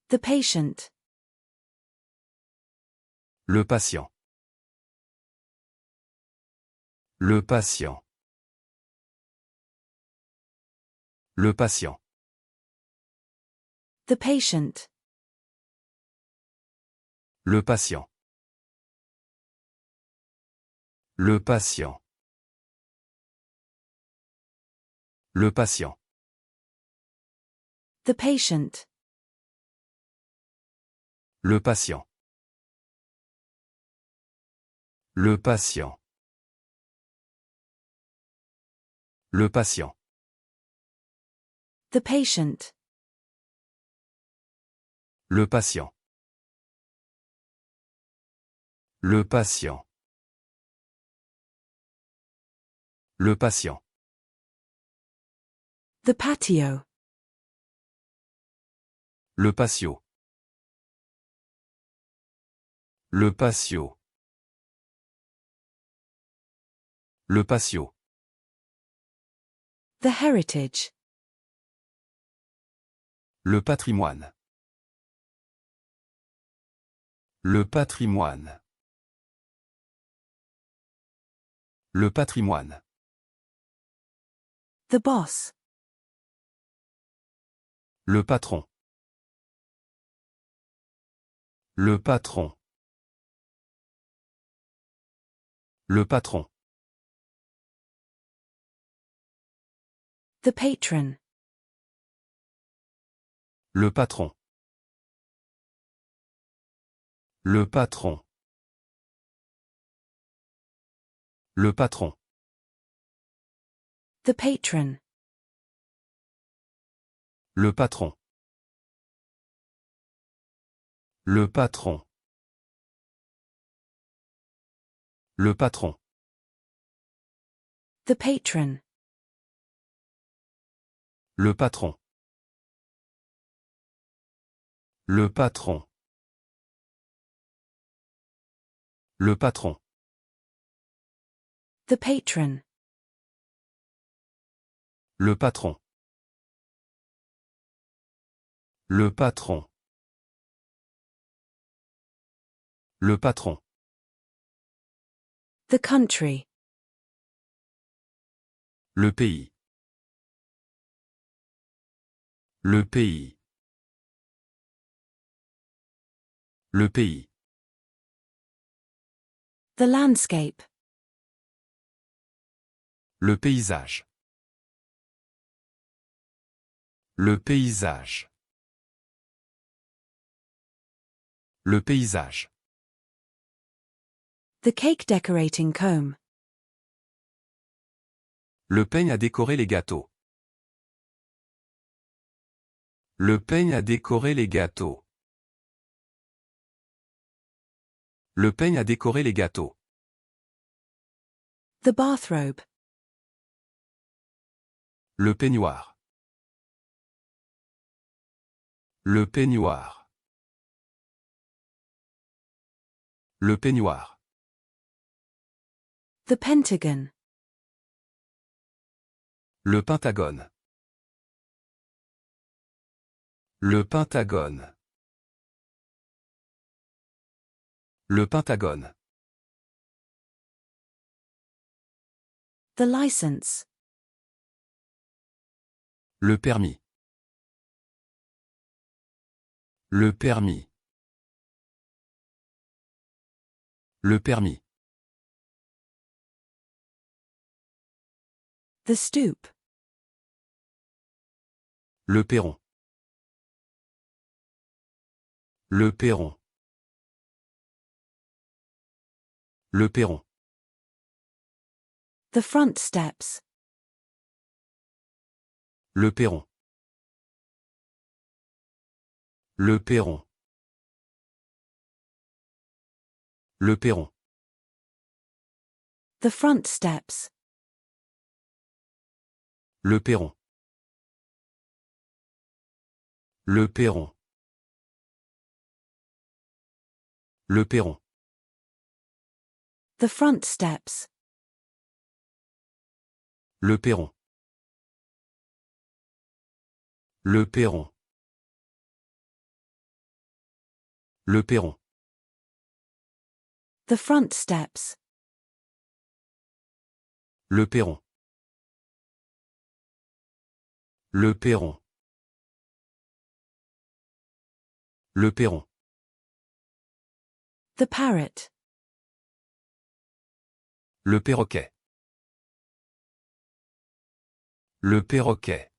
The patient. Le patient. Le patient. Le patient. The patient. Le patient. Le patient. Le patient. The patient. Le patient. Le patient. Le patient. The patient. Le patient. Le patient. Le patient. The patio. Le patio. Le patio. Le patio. The heritage. Le patrimoine. Le patrimoine. Le patrimoine. The boss. Le patron. Le patron. Le patron. The patron. Le patron. Le patron. Le patron. The patron. Le patron. Le patron. Le patron. The patron. Le patron. Le patron. Le patron. The patron. Le patron. Le patron. Le patron. The country. Le pays. Le pays. Le pays. The landscape. Le paysage. Le paysage. Le paysage. The cake decorating comb. Le peigne à décorer les gâteaux. Le peigne à décorer les gâteaux. Le peigne à décorer les gâteaux. The bathrobe. Le peignoir. Le peignoir. Le peignoir. The pentagon. Le pentagone. Le pentagone. Le pentagone. The license. Le permis. Le permis. Le permis. The stoop. Le perron. Le perron. Le perron. The front steps. Le perron. Le perron. Le perron. The front steps. Le perron. Le perron. Le perron. The front steps. Le perron. Le perron. Le perron. The front steps. Le perron. Le perron. Le perron. The parrot. Le perroquet. Le perroquet.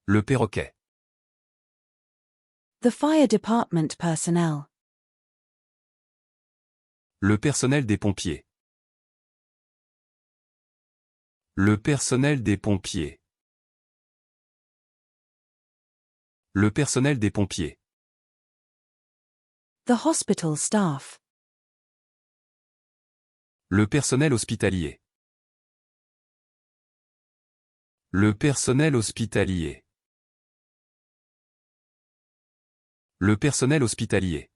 Le perroquet. The fire department personnel. Le personnel des pompiers. Le personnel des pompiers. Le personnel des pompiers. The hospital staff. Le personnel hospitalier. Le personnel hospitalier. Le personnel hospitalier.